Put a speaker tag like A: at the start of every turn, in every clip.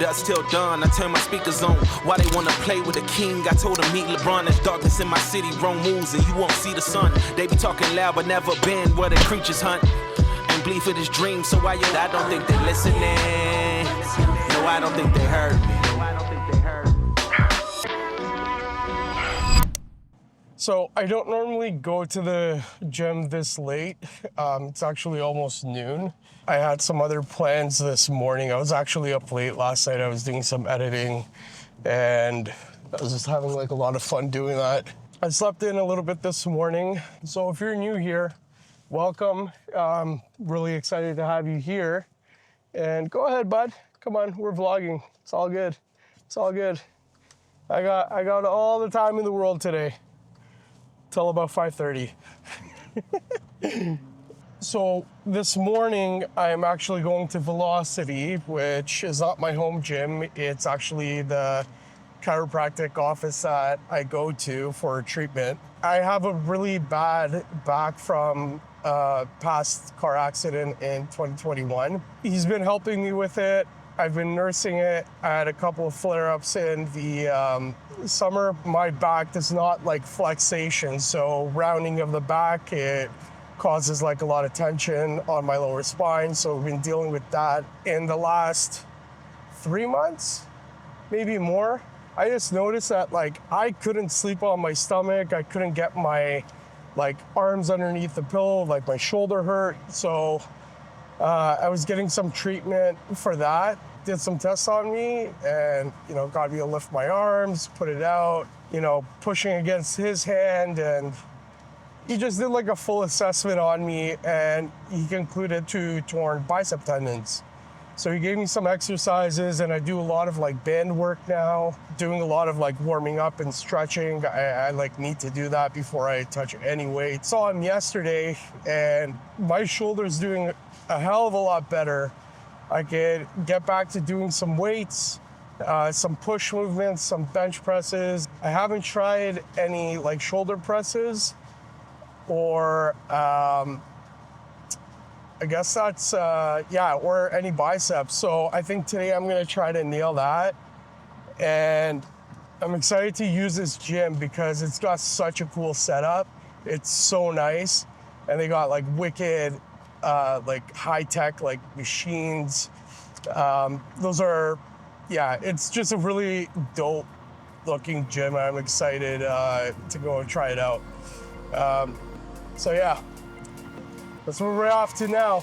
A: dust till dawn. I turn my speakers on. Why they wanna play with the king? I told them meet LeBron. There's darkness in my city. Wrong moves and you won't see the sun. They be talking loud but never been where the creatures hunt. And bleed for this dream. So why I don't think they're listening. No, I don't think they heard me.
B: So I don't normally go to the gym this late. It's actually almost noon. I had some other plans this morning. I was actually up late last night. I was doing some editing and I was just having like a lot of fun doing that. I slept in a little bit this morning. So if you're new here, welcome. Really excited to have you here. And go ahead, bud. Come on, we're vlogging. It's all good. It's all good. I got all the time in the world today. Till about 5:30. So this morning, I'm actually going to Velocity, which is not my home gym. It's actually the chiropractic office that I go to for treatment. I have a really bad back from a past car accident in 2021. He's been helping me with it. I've been nursing it. I had a couple of flare-ups in the summer. My back does not like flexation, so rounding of the back, it causes like a lot of tension on my lower spine. So we've been dealing with that in the last 3 months, maybe more. I just noticed that like I couldn't sleep on my stomach. I couldn't get my like arms underneath the pillow, like my shoulder hurt. So I was getting some treatment for that, did some tests on me and, got me to lift my arms, put it out, pushing against his hand. And he just did like a full assessment on me and he concluded 2 torn bicep tendons. So he gave me some exercises and I do a lot of like band work now, doing a lot of like warming up and stretching. I like need to do that before I touch any weight. Saw him yesterday and my shoulder's doing a hell of a lot better. I could get back to doing some weights, some push movements, some bench presses. I haven't tried any like shoulder presses or I guess that's, or any biceps. So I think today I'm gonna try to nail that. And I'm excited to use this gym because it's got such a cool setup. It's so nice. And they got like wicked, like high tech, like machines. It's just a really dope looking gym. I'm excited to go and try it out. That's where we're off to now.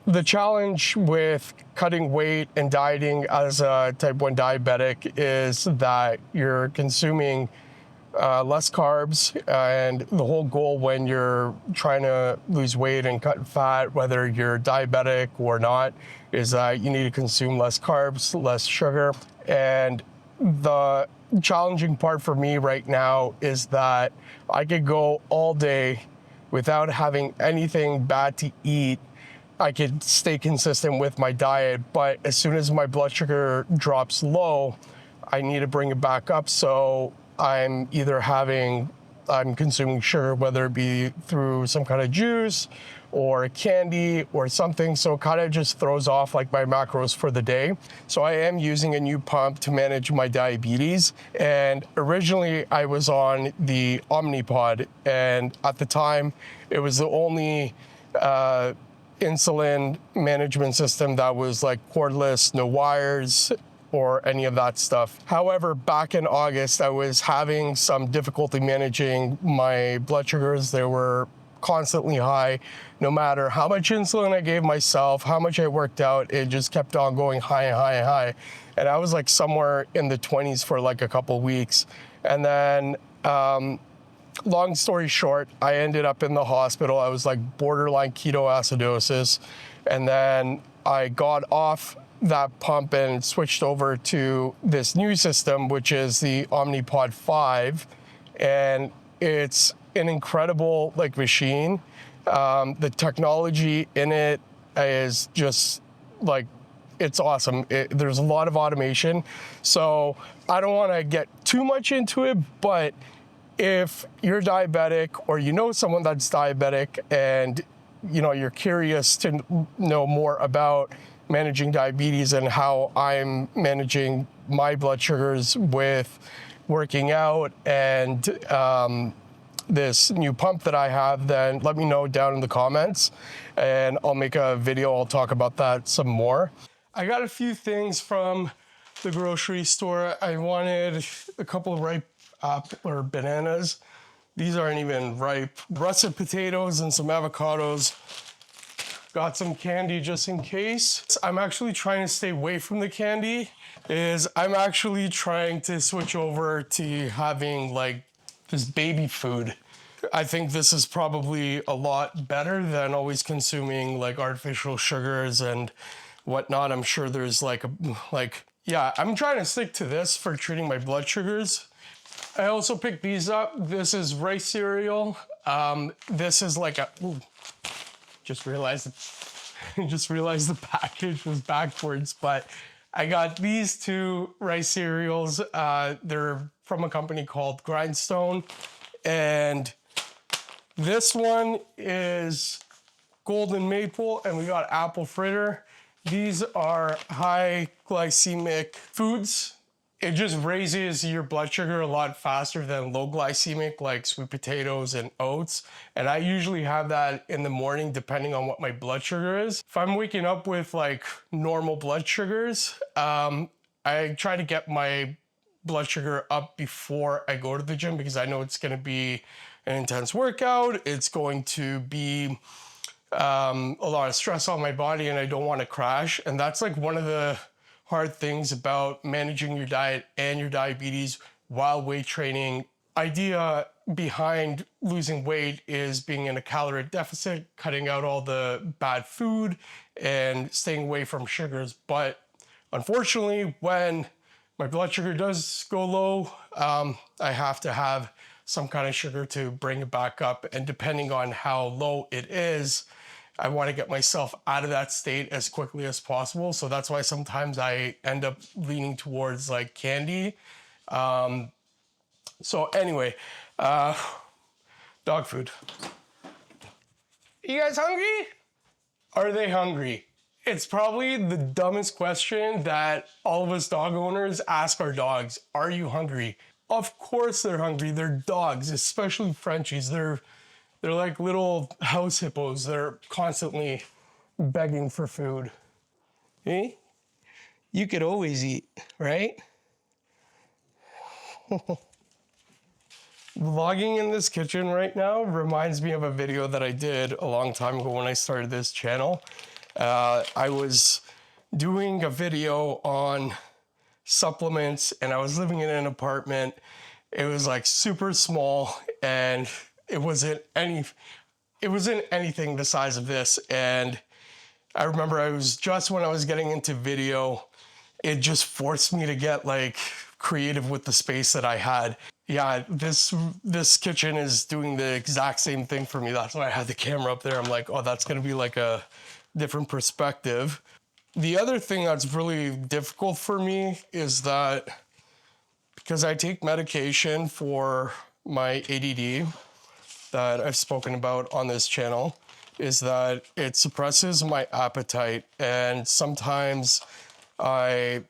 B: The challenge with cutting weight and dieting as a type 1 diabetic is that you're consuming less carbs, and the whole goal when you're trying to lose weight and cut fat, whether you're diabetic or not, is that you need to consume less carbs, less sugar. And the challenging part for me right now is that I could go all day without having anything bad to eat. I could stay consistent with my diet, but as soon as my blood sugar drops low, I need to bring it back up. So I'm consuming sugar, whether it be through some kind of juice or candy or something. So it kind of just throws off like my macros for the day. So I am using a new pump to manage my diabetes. And originally I was on the OmniPod, and at the time it was the only insulin management system that was like cordless, no wires or any of that stuff. However, back in August, I was having some difficulty managing my blood sugars. They were constantly high. No matter how much insulin I gave myself, how much I worked out, it just kept on going high and high and high. And I was like somewhere in the 20s for like a couple weeks. And then long story short, I ended up in the hospital. I was like borderline ketoacidosis. And then I got off that pump and switched over to this new system, which is the OmniPod 5. And it's an incredible like machine. The technology in it is just like, it's awesome. There's a lot of automation. So I don't want to get too much into it, but if you're diabetic or you know someone that's diabetic and you're curious to know more about managing diabetes and how I'm managing my blood sugars with working out and this new pump that I have, then let me know down in the comments and I'll make a video. I'll talk about that some more. I got a few things from the grocery store. I wanted a couple of ripe or bananas. These aren't even ripe. Russet potatoes and some avocados. Got some candy just in case. I'm actually trying to stay away from the candy. I'm actually trying to switch over to having like this baby food. I think this is probably a lot better than always consuming like artificial sugars and whatnot. I'm sure there's yeah, I'm trying to stick to this for treating my blood sugars. I also picked these up. This is rice cereal. This is like just realized the package was backwards, but I got these two rice cereals. They're from a company called Grindstone. And this one is golden maple and we got apple fritter. These are high glycemic foods. It just raises your blood sugar a lot faster than low glycemic like sweet potatoes and oats. And I usually have that in the morning depending on what my blood sugar is. If I'm waking up with like normal blood sugars, I try to get my blood sugar up before I go to the gym because I know it's going to be an intense workout. It's going to be a lot of stress on my body and I don't want to crash. And that's like one of the hard things about managing your diet and your diabetes while weight training. Idea behind losing weight is being in a calorie deficit, cutting out all the bad food and staying away from sugars. But unfortunately, when my blood sugar does go low, I have to have some kind of sugar to bring it back up. And depending on how low it is, I want to get myself out of that state as quickly as possible. So that's why sometimes I end up leaning towards like candy. So anyway, dog food. You guys hungry? Are they hungry? It's probably the dumbest question that all of us dog owners ask our dogs. Are you hungry? Of course they're hungry. They're dogs, especially Frenchies. They're like little house hippos. They're constantly begging for food. Hey, you could always eat, right? Vlogging in this kitchen right now reminds me of a video that I did a long time ago when I started this channel. I was doing a video on supplements and I was living in an apartment. It was like super small and it wasn't anything the size of this. And I remember when I was getting into video, it just forced me to get like creative with the space that I had. Yeah, this kitchen is doing the exact same thing for me. That's why I had the camera up there. I'm like, oh, that's gonna be like a different perspective. The other thing that's really difficult for me is that because I take medication for my ADD that I've spoken about on this channel, is that it suppresses my appetite. And sometimes I'm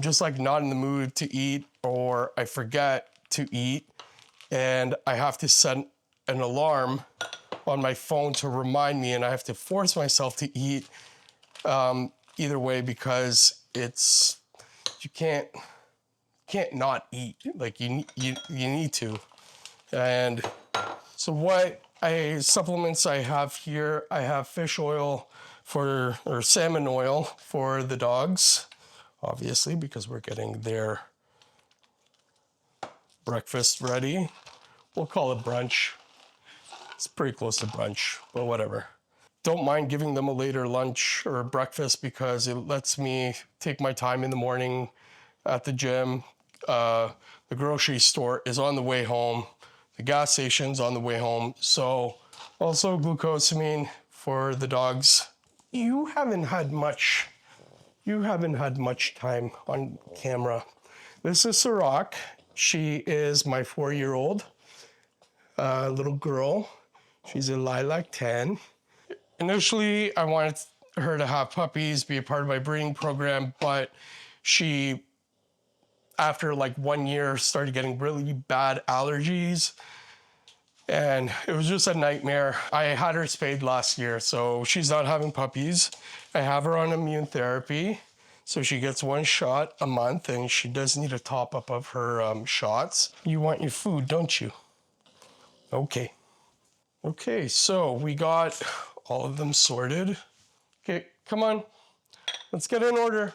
B: just like not in the mood to eat, or I forget to eat and I have to set an alarm on my phone to remind me, and I have to force myself to eat either way because you can't not eat. Like you need to. And so what supplements I have here, I have fish oil or salmon oil for the dogs, obviously, because we're getting their breakfast ready. We'll call it brunch. It's pretty close to brunch, but whatever. Don't mind giving them a later lunch or breakfast because it lets me take my time in the morning at the gym. The grocery store is on the way home. the gas stations on the way home. So also glucosamine for the dogs. You haven't had much time on camera. This is Sirach. She is my 4-year-old little girl. She's a lilac tan. Initially, I wanted her to have puppies, be a part of my breeding program, but she, after like 1 year, started getting really bad allergies. And it was just a nightmare. I had her spayed last year, so she's not having puppies. I have her on immune therapy. So she gets 1 shot a month, and she does need a top up of her shots. You want your food, don't you? Okay. Okay, so we got all of them sorted. Okay, come on. Let's get in order.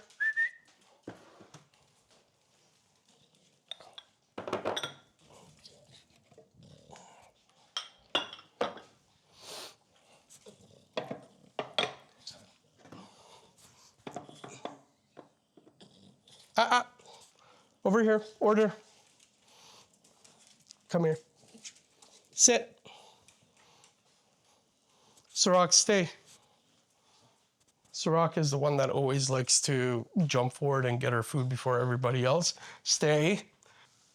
B: Over here, order. Come here. Sit. Sirach, stay. Sirach is the one that always likes to jump forward and get her food before everybody else. Stay.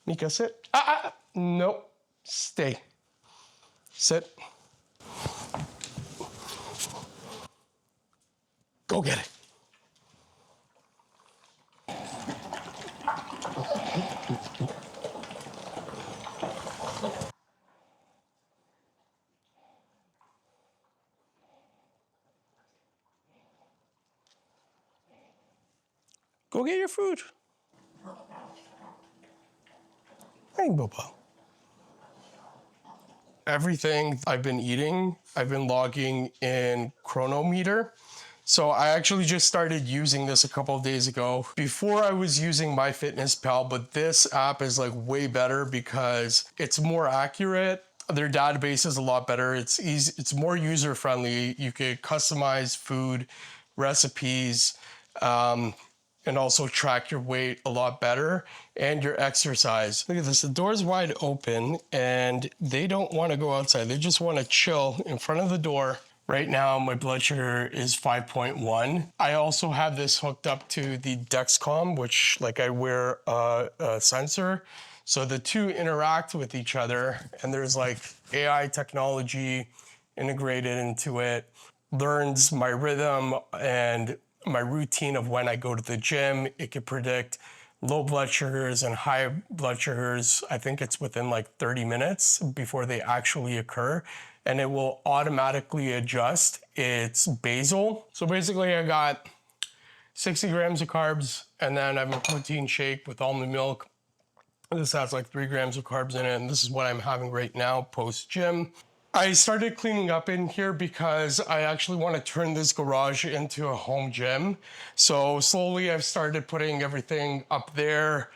B: Mika, sit. Nope. Stay. Sit. Go get it. Go get your food. Hey, Bobo. Everything I've been eating, I've been logging in Chronometer. So I actually just started using this a couple of days ago. Before I was using MyFitnessPal, but this app is like way better because it's more accurate. Their database is a lot better. It's easy, it's more user friendly. You can customize food, recipes, and also track your weight a lot better and your exercise. Look at this, the door's wide open and they don't want to go outside. They just want to chill in front of the door. Right now, my blood sugar is 5.1. I also have this hooked up to the Dexcom, which like I wear a sensor. So the two interact with each other and there's like AI technology integrated into it, learns my rhythm and my routine of when I go to the gym. It can predict low blood sugars and high blood sugars. I think it's within like 30 minutes before they actually occur. And it will automatically adjust its basal. So basically I got 60 grams of carbs and then I have a protein shake with almond milk. This has like 3 grams of carbs in it, and this is what I'm having right now post-gym. I started cleaning up in here because I actually want to turn this garage into a home gym. So slowly I've started putting everything up there,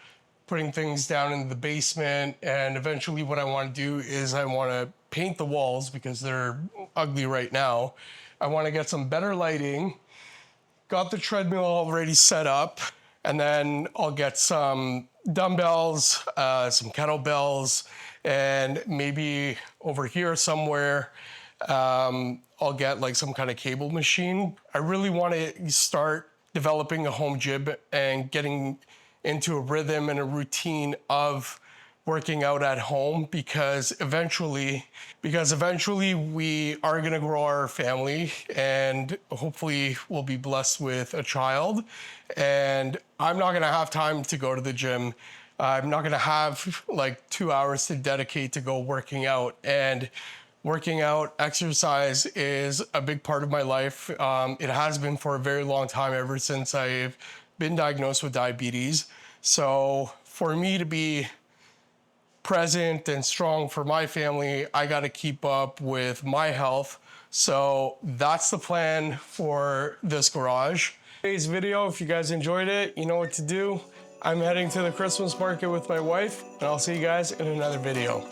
B: putting things down in the basement, and eventually what I want to do is I want to paint the walls because they're ugly right now. I want to get some better lighting. Got the treadmill already set up, and then I'll get some dumbbells, some kettlebells, and maybe over here somewhere, I'll get like some kind of cable machine. I really want to start developing a home gym and getting into a rhythm and a routine of working out at home because eventually we are going to grow our family and hopefully we'll be blessed with a child, and I'm not going to have time to go to the gym. I'm not going to have like 2 hours to dedicate to go working out, and working out, exercise is a big part of my life. It has been for a very long time, ever since I've been diagnosed with diabetes. So for me to be present and strong for my family, I got to keep up with my health. So that's the plan for this garage. Today's video, if you guys enjoyed it, you know what to do. I'm heading to the Christmas market with my wife, and I'll see you guys in another video.